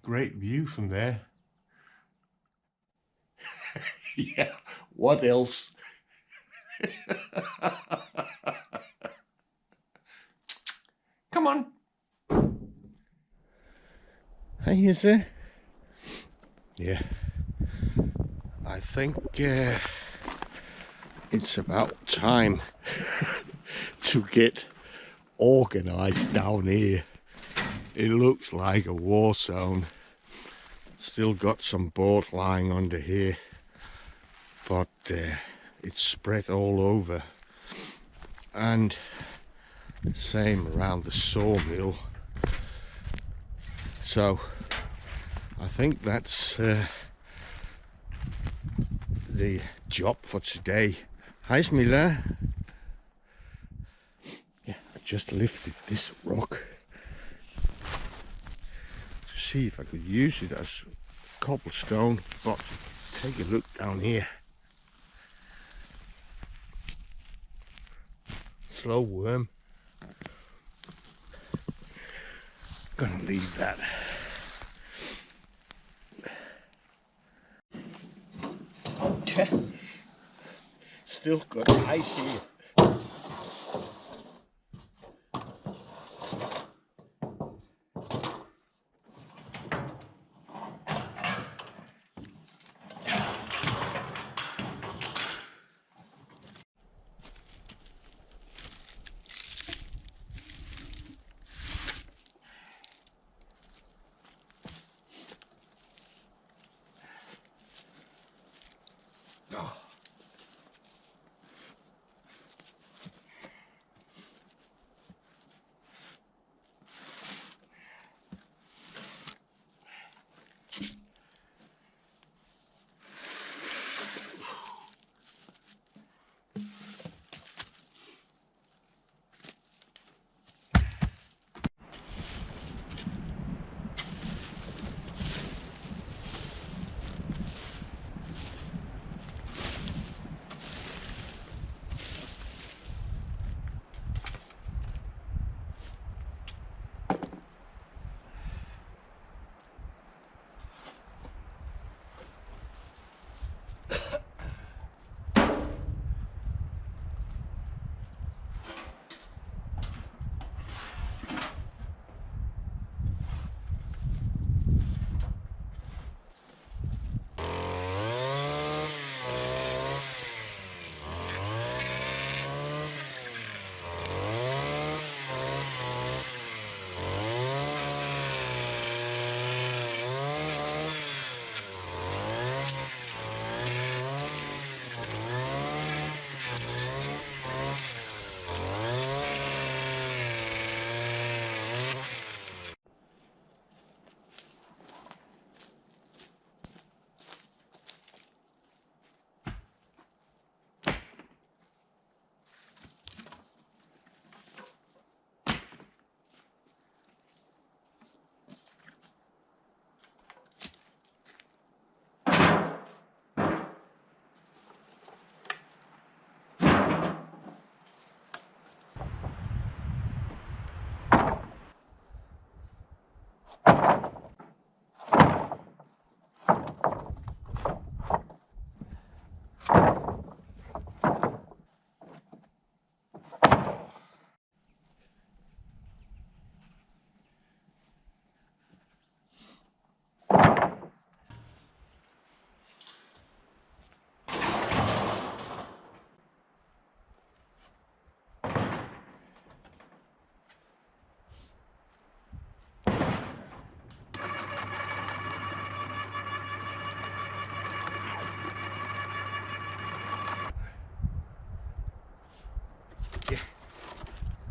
great view from there. Yeah, what else? Come on. Hey, is there? Yeah. I think it's about time to get organized down here. It looks like a war zone. Still got some board lying under here, but it's spread all over, and same around the sawmill. So I think that's the job for today. Hi Smilla. Yeah, I just lifted this rock to see if I could use it as cobblestone, but take a look down here. Slow worm. Gonna leave that. Okay. Still got ice here.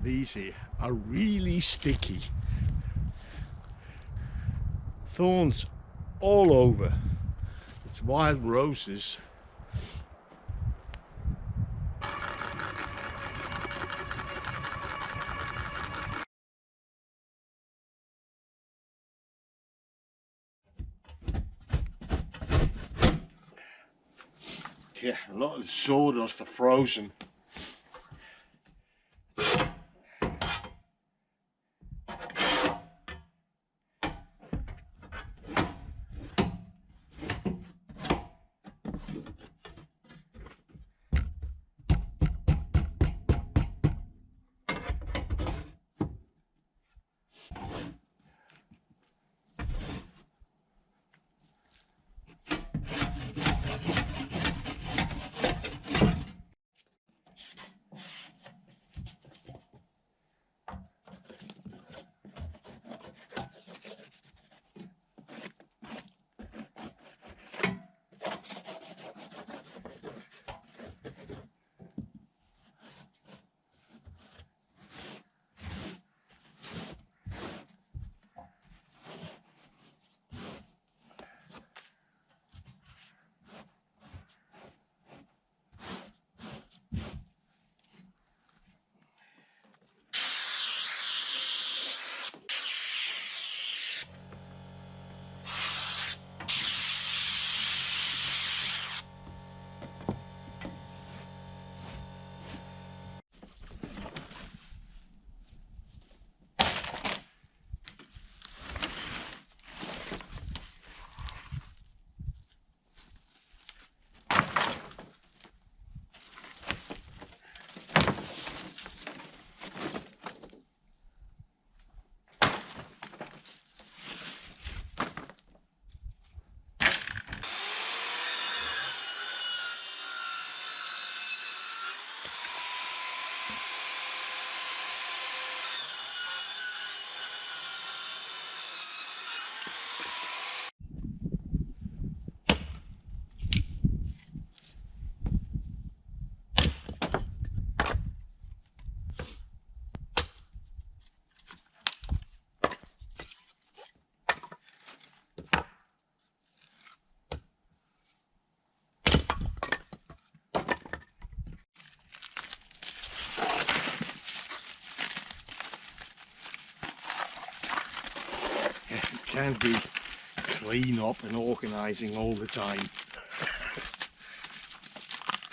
These here are really sticky. Thorns all over. It's wild roses. Yeah, a lot of the sawdust are frozen. can't be clean up and organizing all the time.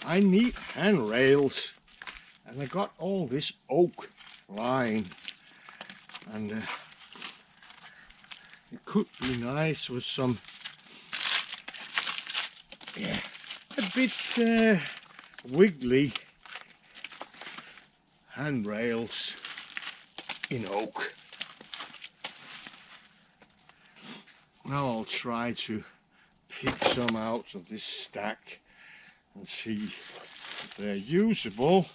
I need handrails, and I got all this oak line, and it could be nice with some, yeah, a bit wiggly handrails in oak. Now I'll try to pick some out of this stack and see if they're usable.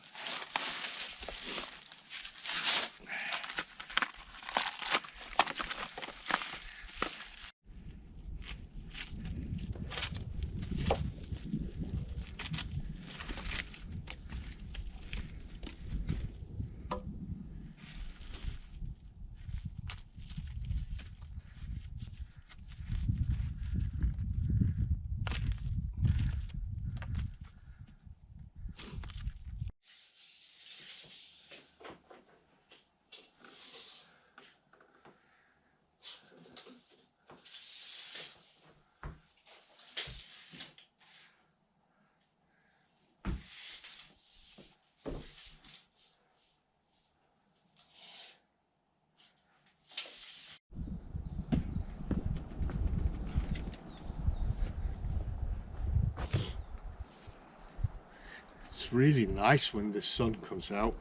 It's really nice when the sun comes out.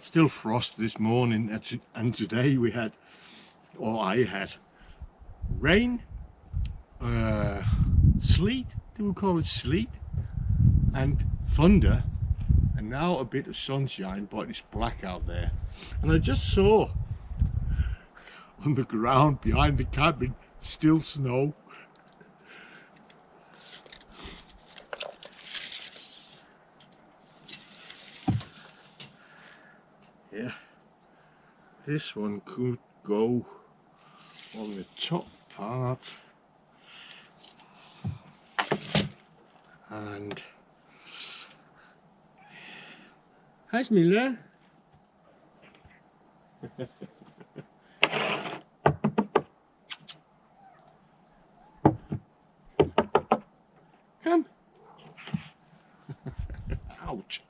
Still frost this morning, and today we had, or I had, rain, sleet, do we call it sleet, and thunder, and now a bit of sunshine, but it's black out there. And I just saw on the ground behind the cabin still snow. Yeah, this one could go on the top part, and hi Smilla. Come. Ouch.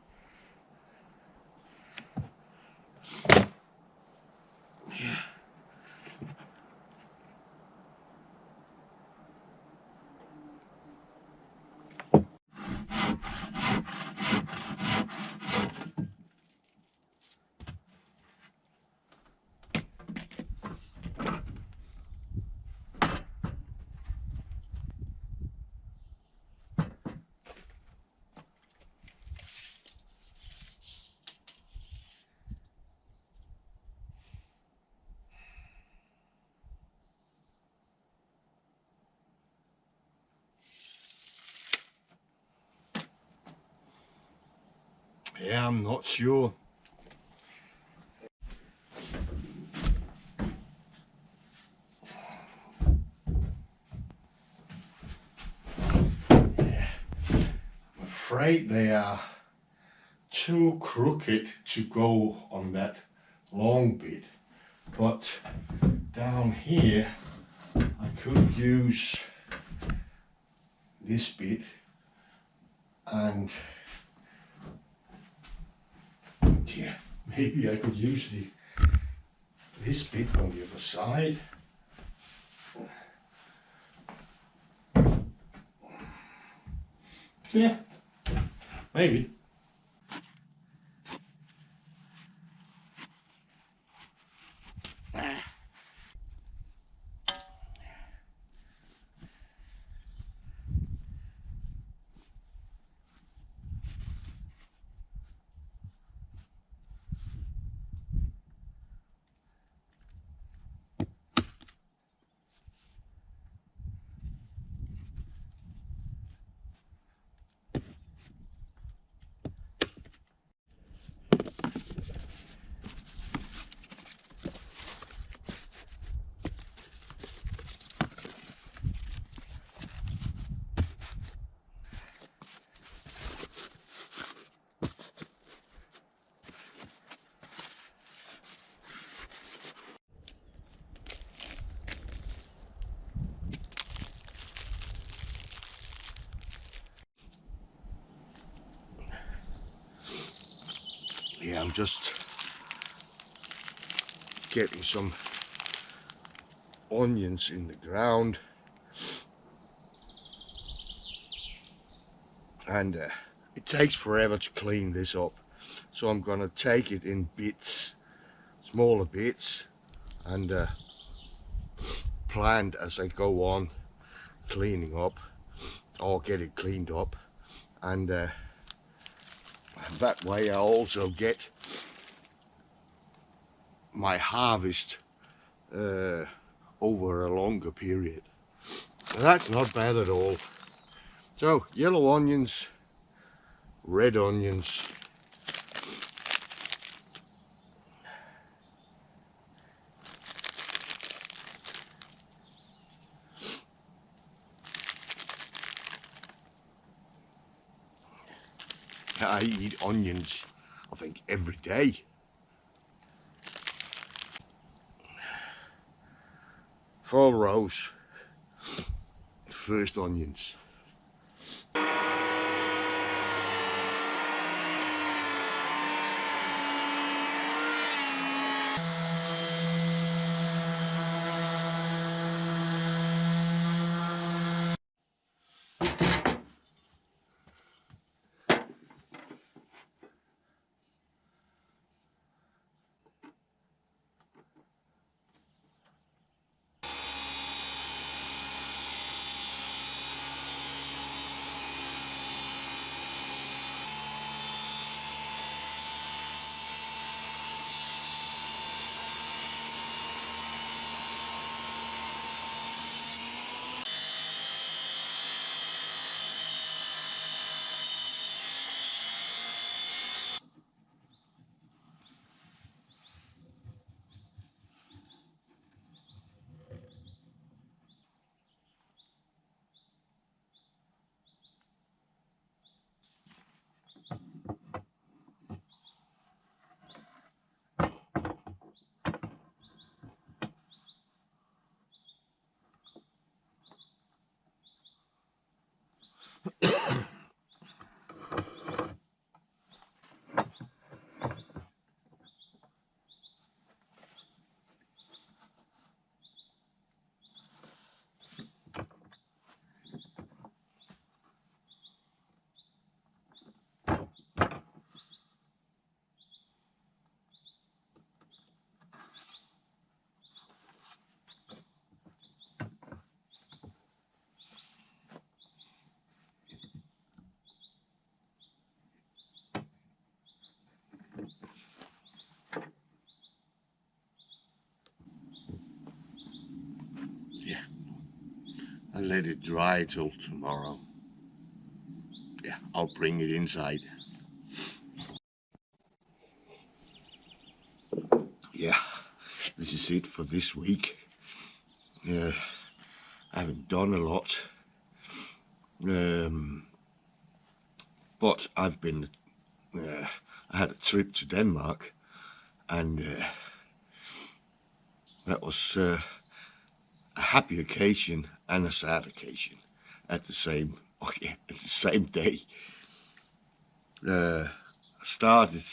Yeah. Yeah, I'm not sure. Yeah. I'm afraid they are too crooked to go on that long bit, but down here I could use this bit, and yeah, maybe I could use this bit on the other side. Yeah, maybe. yeah, I'm just getting some onions in the ground, and it takes forever to clean this up, so I'm gonna take it in bits, smaller bits, and planned as I go on cleaning up, or get it cleaned up, and that way I also get my harvest over a longer period. That's not bad at all. So yellow onions, red onions, I eat onions, I think, every day. 4 rows, first onions. Yeah, and let it dry till tomorrow. Yeah, I'll bring it inside. Yeah, this is it for this week. I haven't done a lot, but I've been. I had a trip to Denmark, and that was a happy occasion and a sad occasion at the same. Oh yeah, at the same day. Started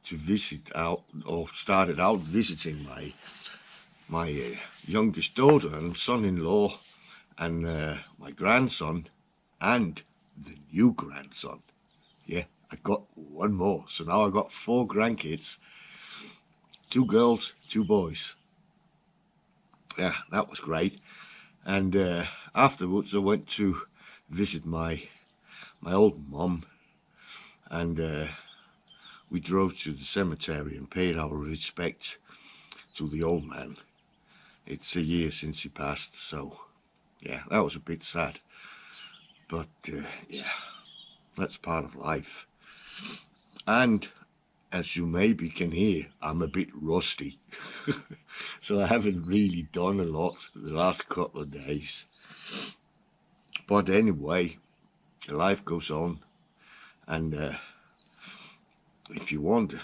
to visit out, or started out visiting my youngest daughter and son-in-law, and my grandson, and the new grandson. Yeah, I got one more, so now I got 4 grandkids, 2 girls, 2 boys. Yeah, that was great. And afterwards I went to visit my old mum, and we drove to the cemetery and paid our respect to the old man. It's a year since he passed, so yeah, that was a bit sad. But yeah, that's part of life. And as you maybe can hear, I'm a bit rusty. So I haven't really done a lot the last couple of days. But anyway, life goes on, and if you want,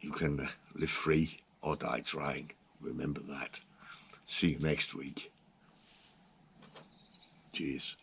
you can live free or die trying. Remember that. See you next week. Cheers.